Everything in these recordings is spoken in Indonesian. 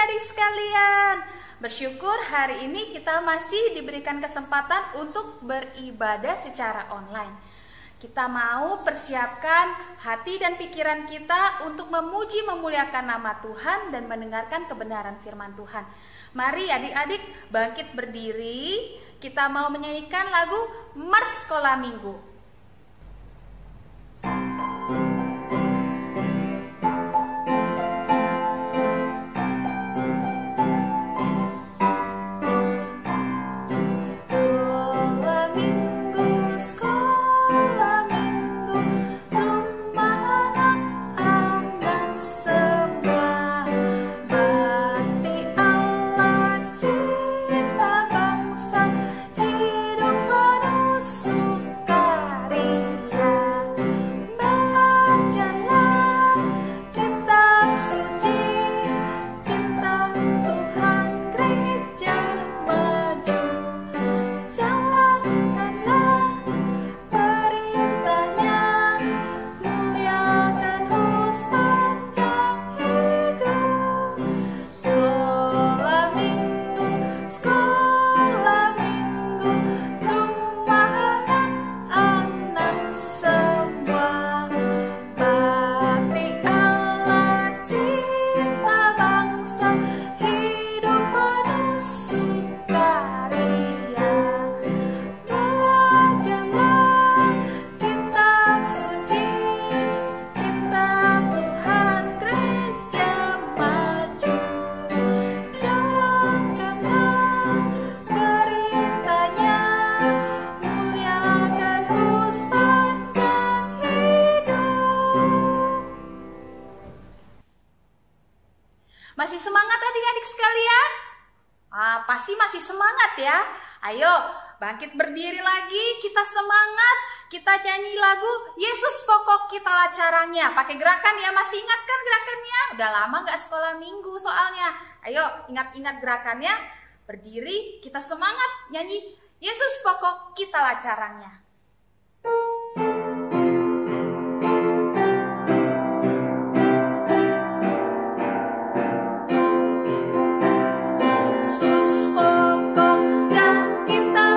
adik-adik sekalian. Bersyukur hari ini kita masih diberikan kesempatan untuk beribadah secara online. Kita mau persiapkan hati dan pikiran kita untuk memuji memuliakan nama Tuhan dan mendengarkan kebenaran firman Tuhan. Mari adik-adik bangkit berdiri, kita mau menyanyikan lagu Mars Sekolah Minggu. Masih semangat adik-adik sekalian? Pasti masih semangat ya. Ayo bangkit berdiri lagi, kita semangat. Kita nyanyi lagu Yesus pokok kitalah caranya. Pakai gerakan ya, masih ingat kan gerakannya? Udah lama gak sekolah minggu soalnya. Ayo ingat-ingat gerakannya. Berdiri, kita semangat nyanyi Yesus pokok kitalah caranya. Yesus pokok dan kita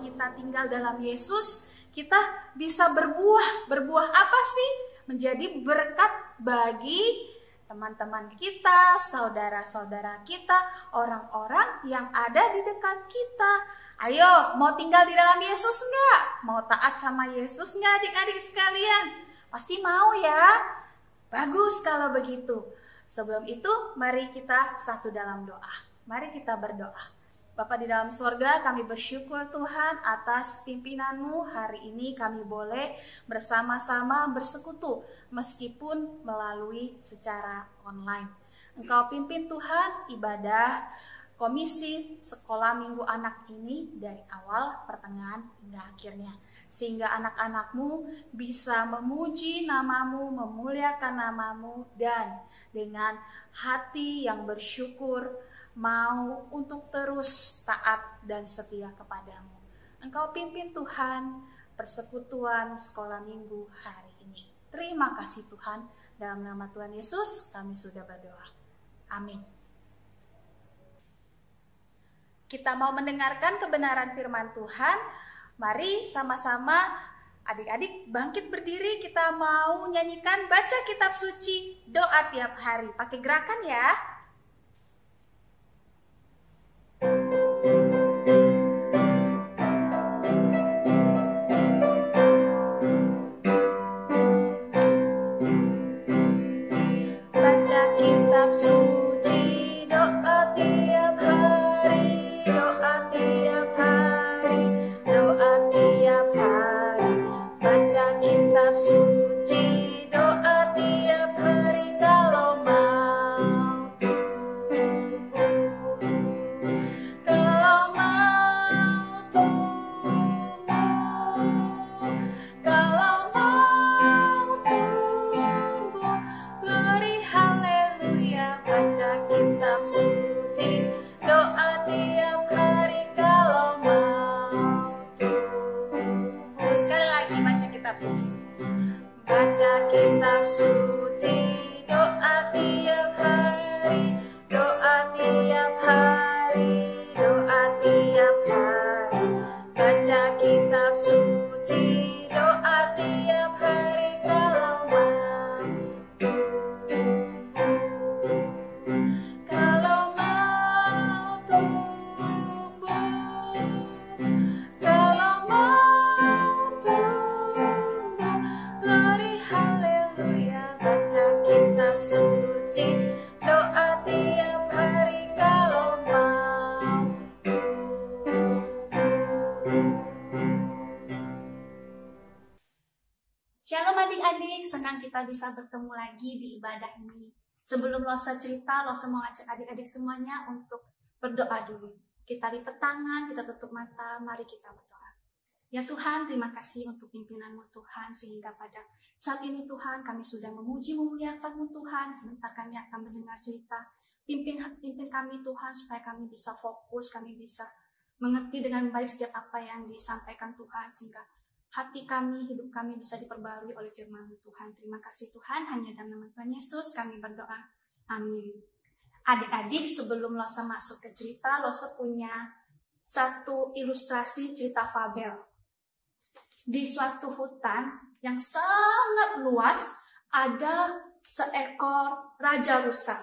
kita tinggal dalam Yesus, kita bisa berbuah. Berbuah apa sih? Menjadi berkat bagi teman-teman kita, saudara-saudara kita, orang-orang yang ada di dekat kita. Ayo, mau tinggal di dalam Yesus nggak? Mau taat sama Yesus nggak adik-adik sekalian? Pasti mau ya? Bagus kalau begitu. Sebelum itu, mari kita satu dalam doa. Mari kita berdoa. Bapa di dalam sorga, kami bersyukur Tuhan atas pimpinan-Mu. Hari ini kami boleh bersama-sama bersekutu meskipun melalui secara online. Engkau pimpin Tuhan ibadah komisi sekolah minggu anak ini dari awal, pertengahan, hingga akhirnya. Sehingga anak-anak-Mu bisa memuji nama-Mu, memuliakan nama-Mu, dan dengan hati yang bersyukur, mau untuk terus taat dan setia kepadamu. Engkau pimpin Tuhan persekutuan sekolah minggu hari ini. Terima kasih Tuhan, dalam nama Tuhan Yesus kami sudah berdoa. Amin. Kita mau mendengarkan kebenaran firman Tuhan. Mari sama-sama adik-adik bangkit berdiri, kita mau nyanyikan baca kitab suci, doa tiap hari. Pakai gerakan ya. Baca kitab suci, doa tiap hari, doa tiap hari, doa tiap hari. Baca kitab suci, doa tiap hari kalau mau tumbuh. Kalau mau tumbuh, kalau mau tumbuh, glory haleluya. Baca kitab suci, doa tiap hari kalau mau tumbuh. Sekali lagi baca kitab suci. Baca kitab suci, doa tiap hari, doa tiap hari, doa tiap hari. Baca kitab suci, doa tiap hari kalau mau tumbuh. Kalau mau tumbuh, kalau mau tumbuh, glory haleluya. Baca kitab suci, doa tiap hari kalau mau tumbuh. Shalom adik-adik, senang kita bisa bertemu lagi di ibadah ini. Sebelum Losa cerita, Losa mau ajak adik-adik semuanya untuk berdoa dulu. Kita lipat tangan, kita tutup mata, mari kita berdoa. Ya Tuhan, terima kasih untuk pimpinan-Mu Tuhan, sehingga pada saat ini Tuhan kami sudah memuji memuliakan-Mu Tuhan. Sebentar kami akan mendengar cerita. Pimpin kami Tuhan, supaya kami bisa fokus, kami bisa mengerti dengan baik setiap apa yang disampaikan Tuhan, sehingga hati kami, hidup kami bisa diperbarui oleh firman-Mu Tuhan. Terima kasih Tuhan, hanya dalam nama Tuhan Yesus kami berdoa. Amin. Adik-adik, sebelum Losa masuk ke cerita, Losa punya satu ilustrasi cerita fabel. Di suatu hutan yang sangat luas, ada seekor raja rusa.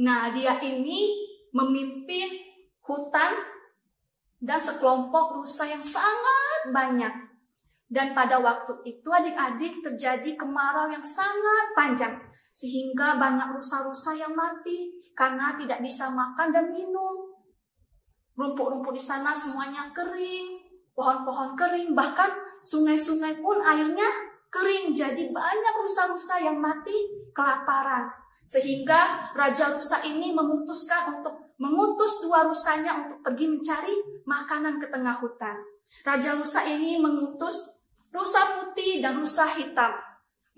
Nah, dia ini memimpin hutan dan sekelompok rusa yang sangat banyak. Dan pada waktu itu adik-adik terjadi kemarau yang sangat panjang. Sehingga banyak rusa-rusa yang mati karena tidak bisa makan dan minum. Rumput-rumput di sana semuanya kering, pohon-pohon kering, bahkan sungai-sungai pun airnya kering. Jadi banyak rusa-rusa yang mati kelaparan. Sehingga Raja Rusa ini memutuskan untuk mengutus dua rusanya untuk pergi mencari makanan ke tengah hutan. Raja Rusa ini mengutus rusa putih dan rusa hitam.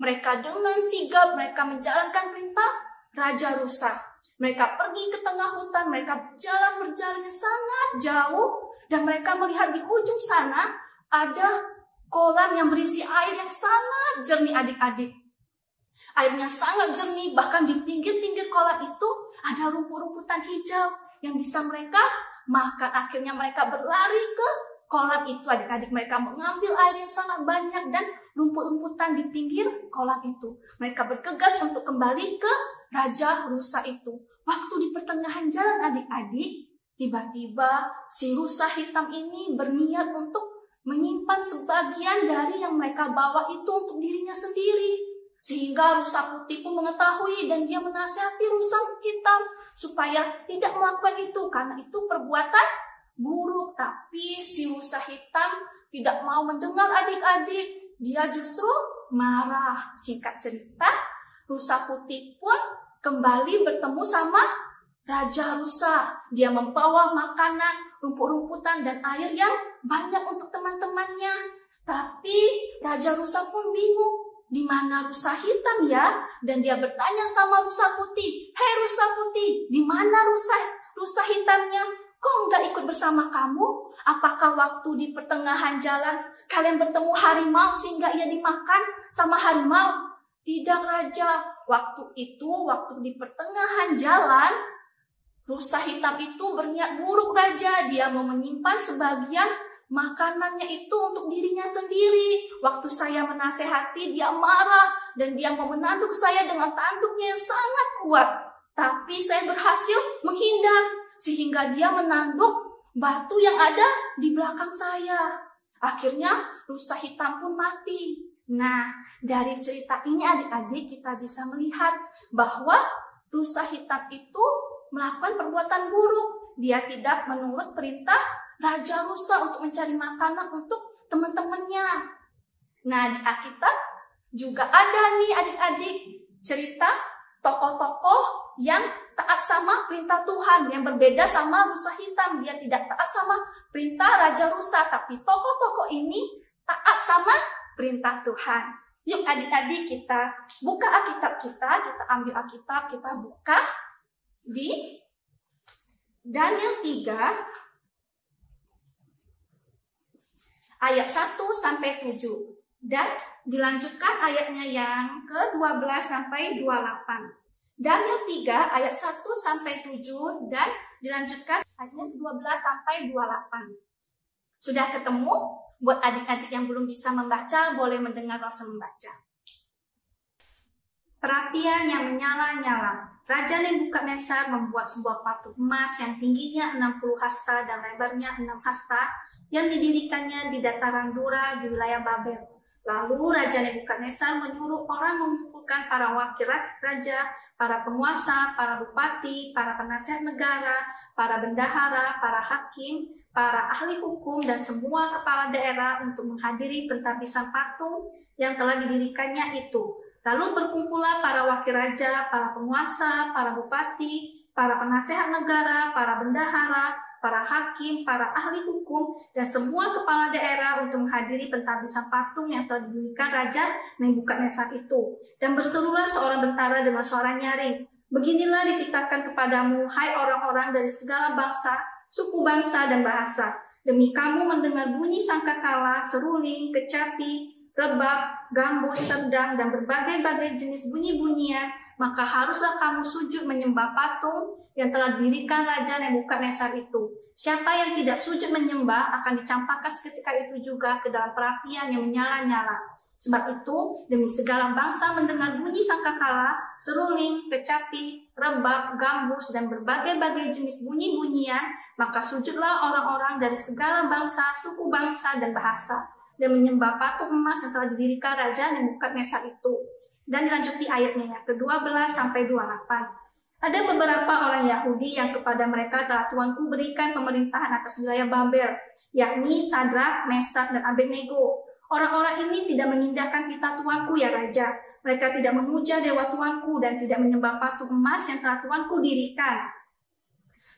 Mereka dengan sigap, mereka menjalankan perintah Raja Rusa. Mereka pergi ke tengah hutan, mereka berjalan sangat jauh, dan mereka melihat di ujung sana ada kolam yang berisi air yang sangat jernih adik-adik. Airnya sangat jernih, bahkan di pinggir-pinggir kolam itu ada rumput-rumputan hijau yang bisa mereka maka akhirnya mereka berlari ke kolam itu. Adik-adik, mereka mengambil air yang sangat banyak dan rumput-rumputan di pinggir kolam itu. Mereka bergegas untuk kembali ke raja rusa itu. Waktu di pertengahan jalan adik-adik, tiba-tiba si rusa hitam ini berniat untuk menyimpan sebagian dari yang mereka bawa itu untuk dirinya sendiri. Sehingga rusa putih pun mengetahui dan dia menasihati rusa hitam supaya tidak melakukan itu karena itu perbuatan buruk. Tapi si rusa hitam tidak mau mendengar adik-adik. Dia justru marah. Singkat cerita, rusa putih pun kembali bertemu sama raja rusa. Dia membawa makanan, rumput-rumputan dan air yang banyak untuk teman-temannya. Tapi raja rusa pun bingung. Di mana rusa hitam ya? Dan dia bertanya sama rusa putih, "Hei rusa putih, di mana rusa hitamnya? Kok nggak ikut bersama kamu? Apakah waktu di pertengahan jalan kalian bertemu harimau sehingga ia dimakan sama harimau?" "Tidak raja, waktu di pertengahan jalan, rusa hitam itu berniat buruk raja. Dia mau menyimpan sebagian makanannya itu untuk dirinya sendiri. Waktu saya menasehati, dia marah dan dia mau menanduk saya dengan tanduknya yang sangat kuat. Tapi saya berhasil menghindar sehingga dia menanduk batu yang ada di belakang saya. Akhirnya rusa hitam pun mati." Nah, dari cerita ini adik-adik kita bisa melihat bahwa rusa hitam itu melakukan perbuatan buruk. Dia tidak menurut perintah raja rusa untuk mencari makanan untuk teman-temannya. Nah, di Alkitab juga ada nih adik-adik cerita tokoh-tokoh yang taat sama perintah Tuhan, yang berbeda sama rusa hitam. Dia tidak taat sama perintah raja rusa, tapi tokoh-tokoh ini taat sama perintah Tuhan. Yuk adik-adik, kita buka Alkitab kita ambil Alkitab, kita buka di Daniel 3 ayat 1-7 dan dilanjutkan ayatnya yang ke-12 sampai 28. Daniel 3 ayat 1-7 dan dilanjutkan ayatnya 12 sampai 28. Sudah ketemu? Buat adik-adik yang belum bisa membaca, boleh mendengar langsung membaca. Perapian yang menyala-nyala. Raja Nebukadnezar membuat sebuah patung emas yang tingginya 60 hasta dan lebarnya 6 hasta yang didirikannya di dataran Dura di wilayah Babel. Lalu Raja Nebukadnezar menyuruh orang mengumpulkan para wakil raja, para penguasa, para bupati, para penasihat negara, para bendahara, para hakim, para ahli hukum, dan semua kepala daerah untuk menghadiri pentabisan patung yang telah didirikannya itu. Lalu berkumpullah para wakil raja, para penguasa, para bupati, para penasihat negara, para bendahara, para hakim, para ahli hukum, dan semua kepala daerah untuk menghadiri pentabisan patung yang telah didirikan Raja Nebukadnezar itu. Dan berserulah seorang bentara dengan suara nyaring, "Beginilah dititahkan kepadamu, hai orang-orang dari segala bangsa, suku bangsa, dan bahasa. Demi kamu mendengar bunyi sangkakala, seruling, kecapi, rebab, gambus, serdang, dan berbagai-bagai jenis bunyi-bunyian, maka haruslah kamu sujud menyembah patung yang telah didirikan Raja Nebukadnezar itu. Siapa yang tidak sujud menyembah akan dicampakkan seketika itu juga ke dalam perapian yang menyala-nyala. Sebab itu, demi segala bangsa mendengar bunyi sangkakala, seruling, kecapi, rebab, gambus, dan berbagai-bagai jenis bunyi-bunyian, maka sujudlah orang-orang dari segala bangsa, suku bangsa, dan bahasa, dan menyembah patung emas yang telah didirikan Raja Nebukadnezar itu." Dan dilanjuti ayatnya yang ke-12 sampai 28. Ada beberapa orang Yahudi yang kepada mereka telah Tuanku berikan pemerintahan atas wilayah Babel, yakni Sadrak, Mesak, dan Abednego. Orang-orang ini tidak mengindahkan titah Tuanku ya Raja. Mereka tidak memuja dewa Tuanku dan tidak menyembah patung emas yang telah Tuanku dirikan.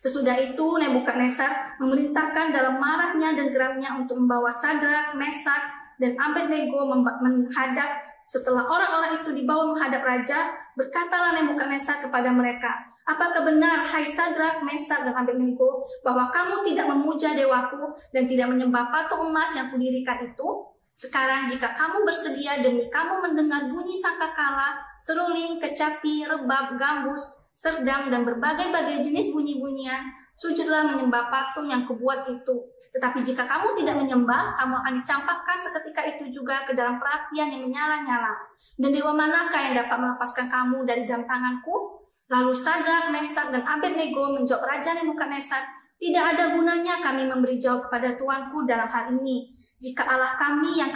Sesudah itu Nebukadnezar memerintahkan dalam marahnya dan geramnya untuk membawa Sadrak, Mesak, dan Abednego menghadap. Setelah orang-orang itu dibawa menghadap raja, berkatalah Nebukadnezar kepada mereka, "Apakah benar, hai Sadrak, Mesak, dan Abednego, bahwa kamu tidak memuja dewaku dan tidak menyembah patung emas yang kudirikan itu? Sekarang jika kamu bersedia demi kamu mendengar bunyi sangkakala, seruling, kecapi, rebab, gambus, serdang, dan berbagai-bagai jenis bunyi-bunyian, sujudlah menyembah patung yang kubuat itu. Tetapi jika kamu tidak menyembah, kamu akan dicampakkan seketika itu juga ke dalam perapian yang menyala-nyala. Dan dewa manakah yang dapat melepaskan kamu dari dalam tanganku?" Lalu Sadrak, Mesak, dan Abednego menjawab Raja Nebukadnezar, "Tidak ada gunanya kami memberi jawab kepada Tuanku dalam hal ini. Jika Allah kami yang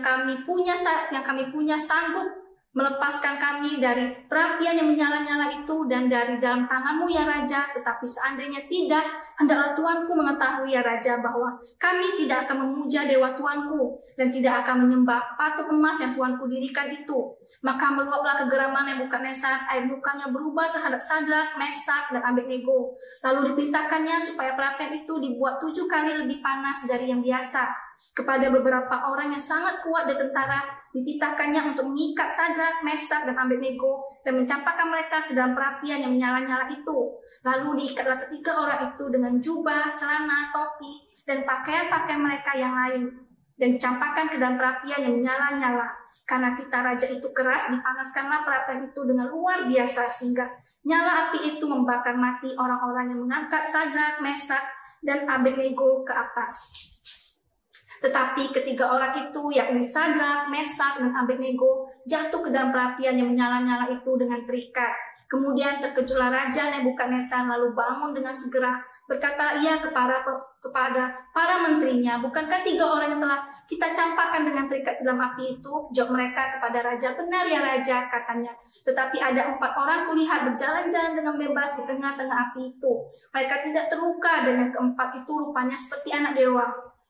kami punya sanggup melepaskan kami dari perapian yang menyala-nyala itu dan dari dalam tanganmu ya Raja, tetapi seandainya tidak, hendaklah Tuanku mengetahui ya Raja bahwa kami tidak akan memuja dewa Tuanku dan tidak akan menyembah patung emas yang Tuanku dirikan itu." Maka meluaplah kegeraman Nebukadnezar, air mukanya berubah terhadap Sadrak, Mesak, dan Abednego. Lalu diperintahkannya supaya perapian itu dibuat 7 kali lebih panas dari yang biasa. Kepada beberapa orang yang sangat kuat dan tentara, dititahkannya untuk mengikat Sadrak, Mesak, dan Abednego dan mencampakkan mereka ke dalam perapian yang menyala-nyala itu. Lalu diikatlah ketiga orang itu dengan jubah, celana, topi, dan pakaian-pakaian mereka yang lain, dan dicampakkan ke dalam perapian yang menyala-nyala. Karena titah raja itu keras, dipanaskanlah perapian itu dengan luar biasa, sehingga nyala api itu membakar mati orang-orang yang mengangkat Sadrak, Mesak, dan Abednego ke atas. Tetapi ketiga orang itu, yakni Sadrak, Mesak, dan Abednego, jatuh ke dalam perapian yang menyala-nyala itu dengan terikat. Kemudian terkejutlah Raja Nebukadnezar, lalu bangun dengan segera. Berkata ia kepada para menterinya, "Bukankah 3 orang yang telah kita campakkan dengan terikat dalam api itu?" Jawab mereka kepada Raja, "Benar ya Raja," katanya. "Tetapi ada 4 orang kulihat berjalan-jalan dengan bebas di tengah-tengah api itu. Mereka tidak terluka dan yang keempat itu rupanya seperti anak dewa."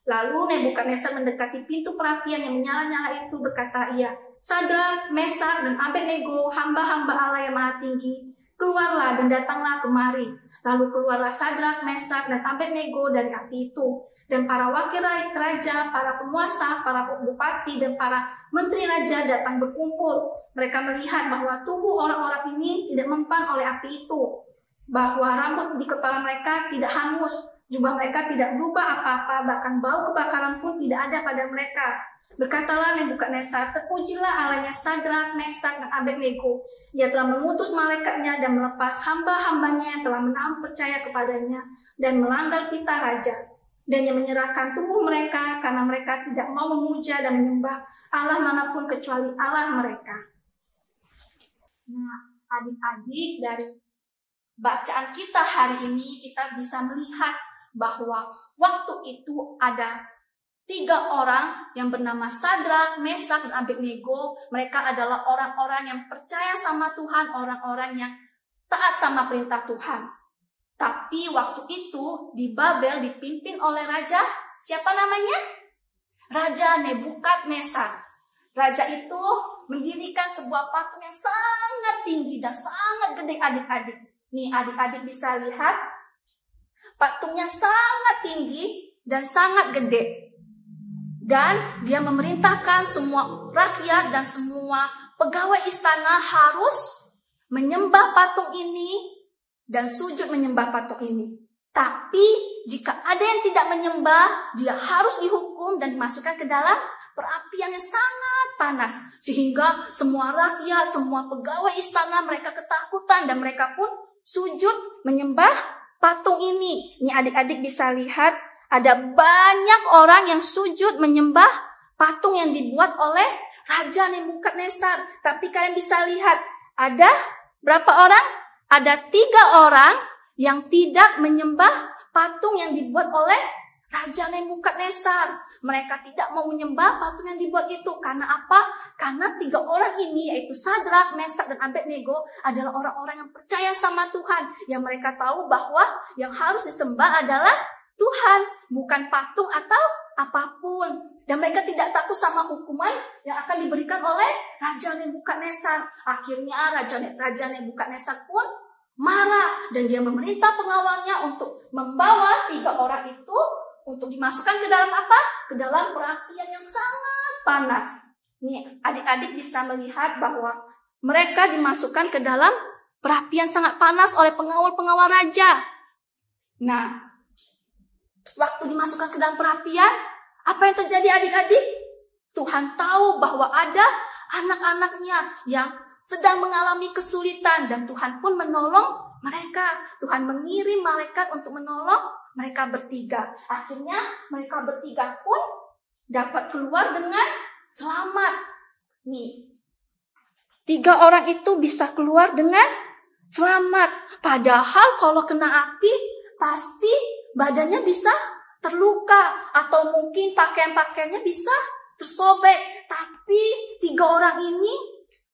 Lalu Nebukadnezar mendekati pintu perapian yang menyala-nyala itu, berkata ia, "Sadrak, Mesak, dan Abednego, hamba-hamba Allah yang Maha Tinggi, keluarlah dan datanglah kemari." Lalu keluarlah Sadrak, Mesak, dan Abednego dari api itu. Dan para wakil raja, para penguasa, para bupati, dan para menteri raja datang berkumpul. Mereka melihat bahwa tubuh orang-orang ini tidak mempan oleh api itu, bahwa rambut di kepala mereka tidak hangus, jubah mereka tidak berubah apa-apa, bahkan bau kebakaran pun tidak ada pada mereka. Berkatalah Nebukadnezar, "Terpujilah Allahnya Sadrak, Mesak, dan Abednego. Ia telah mengutus malaikatnya dan melepas hamba-hambanya yang telah menaruh percaya kepadanya dan melanggar titah raja. Dan yang menyerahkan tubuh mereka karena mereka tidak mau memuja dan menyembah Allah manapun kecuali Allah mereka." Nah, adik-adik, dari bacaan kita hari ini kita bisa melihat bahwa waktu itu ada 3 orang yang bernama Sadrak, Mesak, dan Abednego. Mereka adalah orang-orang yang percaya sama Tuhan, orang-orang yang taat sama perintah Tuhan. Tapi waktu itu di Babel dipimpin oleh raja, siapa namanya? Raja Nebukadnezar. Raja itu mendirikan sebuah patung yang sangat tinggi dan sangat gede, adik-adik. Nih, adik-adik bisa lihat, patungnya sangat tinggi dan sangat gede. Dan dia memerintahkan semua rakyat dan semua pegawai istana harus menyembah patung ini dan sujud menyembah patung ini. Tapi jika ada yang tidak menyembah, dia harus dihukum dan dimasukkan ke dalam perapian yang sangat panas. Sehingga semua rakyat, semua pegawai istana mereka ketakutan dan mereka pun sujud menyembah patung ini. Ini adik-adik bisa lihat, ada banyak orang yang sujud menyembah patung yang dibuat oleh Raja Nebukadnezar. Tapi kalian bisa lihat, ada berapa orang? Ada 3 orang yang tidak menyembah patung yang dibuat oleh Raja Nebukadnezar. Mereka tidak mau menyembah patung yang dibuat itu. Karena apa? Karena 3 orang ini, yaitu Sadrak, Mesak, dan Abednego, adalah orang-orang yang percaya sama Tuhan. Yang mereka tahu bahwa yang harus disembah adalah Tuhan, bukan patung atau apapun. Dan mereka tidak takut sama hukuman yang akan diberikan oleh Raja Nebukadnezar. Akhirnya Raja Nebukadnezar pun marah dan dia memerintah pengawalnya untuk membawa 3 orang itu untuk dimasukkan ke dalam apa? Ke dalam perapian yang sangat panas. Nih, adik-adik bisa melihat bahwa mereka dimasukkan ke dalam perapian sangat panas oleh pengawal-pengawal raja. Nah, waktu dimasukkan ke dalam perapian, apa yang terjadi adik-adik? Tuhan tahu bahwa ada anak-anaknya yang sedang mengalami kesulitan dan Tuhan pun menolong Tuhan mengirim malaikat untuk menolong mereka bertiga. Akhirnya mereka bertiga pun dapat keluar dengan selamat. Nih, 3 orang itu bisa keluar dengan selamat. Padahal kalau kena api, pasti badannya bisa terluka. Atau mungkin pakaian-pakaiannya bisa tersobek. Tapi 3 orang ini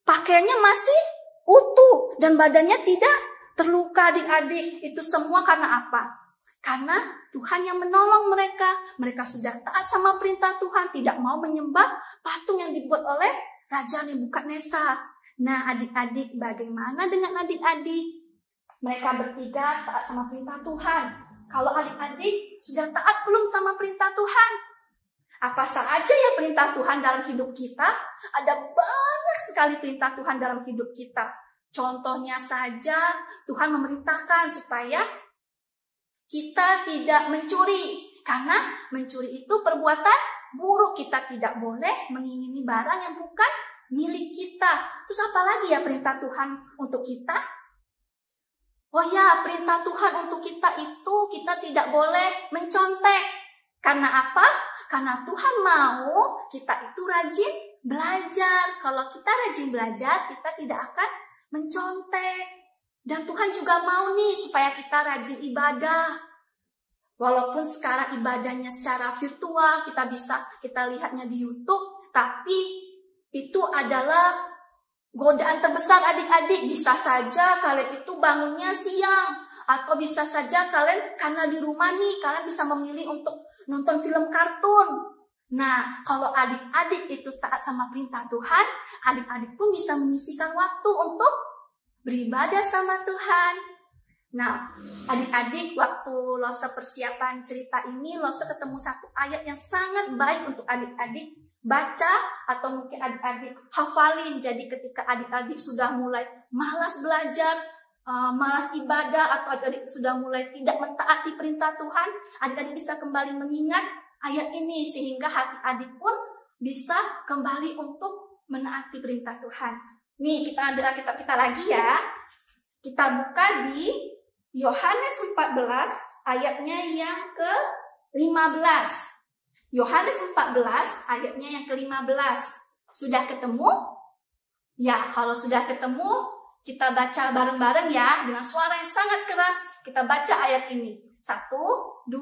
pakaiannya masih utuh dan badannya tidak terluka, adik-adik. Itu semua karena apa? Karena Tuhan yang menolong mereka. Mereka sudah taat sama perintah Tuhan, tidak mau menyembah patung yang dibuat oleh Raja Nebukadnezar. Nah, adik-adik, bagaimana dengan adik-adik? Mereka bertiga taat sama perintah Tuhan. Kalau adik-adik sudah taat belum sama perintah Tuhan? Apa saja ya perintah Tuhan dalam hidup kita? Ada banyak sekali perintah Tuhan dalam hidup kita. Contohnya saja, Tuhan memerintahkan supaya kita tidak mencuri. Karena mencuri itu perbuatan buruk. Kita tidak boleh mengingini barang yang bukan milik kita. Terus apa lagi ya perintah Tuhan untuk kita? Oh ya, perintah Tuhan untuk kita itu kita tidak boleh mencontek. Karena apa? Karena Tuhan mau kita itu rajin belajar. Kalau kita rajin belajar, kita tidak akan mencontek. Dan Tuhan juga mau nih supaya kita rajin ibadah. Walaupun sekarang ibadahnya secara virtual, kita lihatnya di YouTube, tapi itu adalah godaan terbesar adik-adik. Bisa saja kalian itu bangunnya siang. Atau bisa saja kalian karena di rumah nih, kalian bisa memilih untuk nonton film kartun. Nah, kalau adik-adik itu taat sama perintah Tuhan, adik-adik pun bisa menyisihkan waktu untuk beribadah sama Tuhan. Nah, adik-adik, waktu Lose persiapan cerita ini, Lose ketemu satu ayat yang sangat baik untuk adik-adik baca atau mungkin adik-adik hafalin. Jadi ketika adik-adik sudah mulai malas belajar, malas ibadah, atau adik-adik sudah mulai tidak mentaati perintah Tuhan, adik-adik bisa kembali mengingat ayat ini sehingga hati adik pun bisa kembali untuk menaati perintah Tuhan. Nih, kita ambil Alkitab kita lagi ya. Kita buka di Yohanes 14 ayatnya yang ke-15. Yohanes 14 ayatnya yang ke-15. Sudah ketemu? Ya, kalau sudah ketemu, kita baca bareng-bareng ya, dengan suara yang sangat keras. Kita baca ayat ini. 1, 2,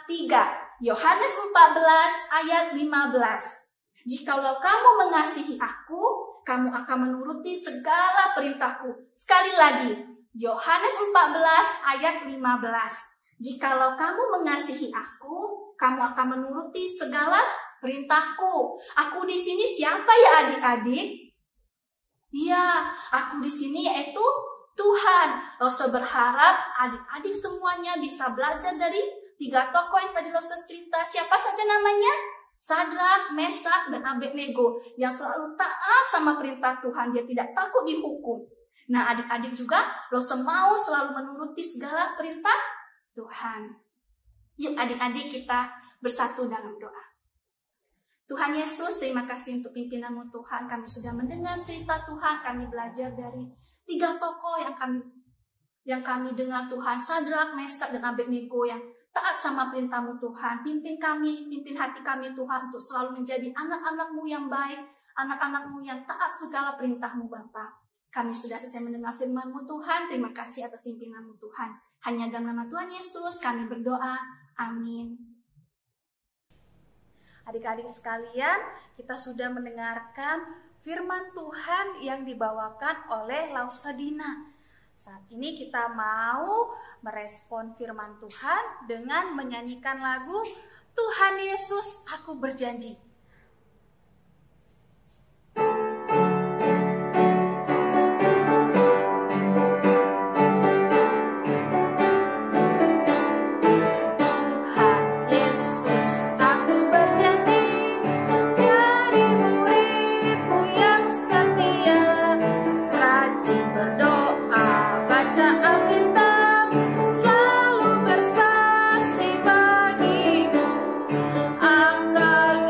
3. Yohanes 14 ayat 15. Jikalau kamu mengasihi aku, kamu akan menuruti segala perintahku. Sekali lagi, Yohanes 14 ayat 15. Jikalau kamu mengasihi aku, kamu akan menuruti segala perintahku. Aku di sini siapa ya adik-adik? Iya, aku di sini yaitu Tuhan. Lose berharap adik-adik semuanya bisa belajar dari 3 tokoh yang tadi Lose cerita. Siapa saja namanya? Sadrak, Mesak, dan Abednego. Yang selalu taat sama perintah Tuhan. Dia tidak takut dihukum. Nah, adik-adik juga Lose mau selalu menuruti segala perintah Tuhan. Yuk adik-adik kita bersatu dalam doa. Tuhan Yesus, terima kasih untuk pimpinan-Mu Tuhan. Kami sudah mendengar cerita Tuhan. Kami belajar dari 3 tokoh yang kami dengar Tuhan. Sadrak, Mesak, dan Abednego yang taat sama perintah-Mu Tuhan. Pimpin kami, pimpin hati kami Tuhan untuk selalu menjadi anak-anak-Mu yang baik. Anak-anak-Mu yang taat segala perintah-Mu Bapa. Kami sudah selesai mendengar firman-Mu Tuhan. Terima kasih atas pimpinan-Mu Tuhan. Hanya dalam nama Tuhan Yesus kami berdoa. Amin. Adik-adik sekalian, kita sudah mendengarkan firman Tuhan yang dibawakan oleh Lausadina. Saat ini kita mau merespon firman Tuhan dengan menyanyikan lagu Tuhan Yesus Aku Berjanji. Selalu bersaksi bagimu, akal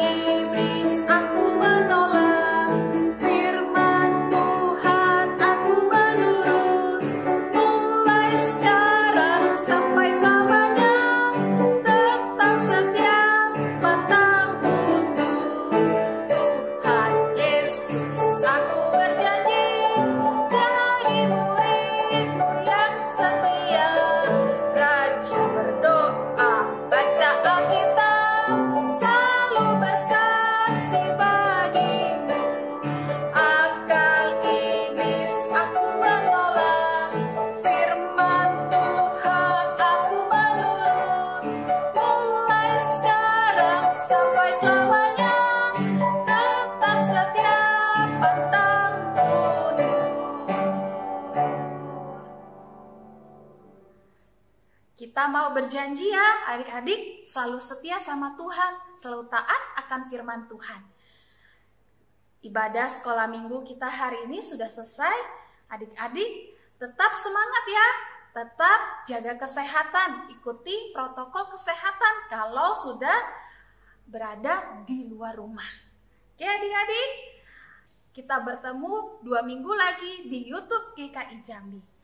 berjanji ya adik-adik selalu setia sama Tuhan, selalu taat akan firman Tuhan. Ibadah sekolah minggu kita hari ini sudah selesai. Adik-adik tetap semangat ya, tetap jaga kesehatan, ikuti protokol kesehatan kalau sudah berada di luar rumah. Oke adik-adik, kita bertemu 2 minggu lagi di YouTube GKI Jambi.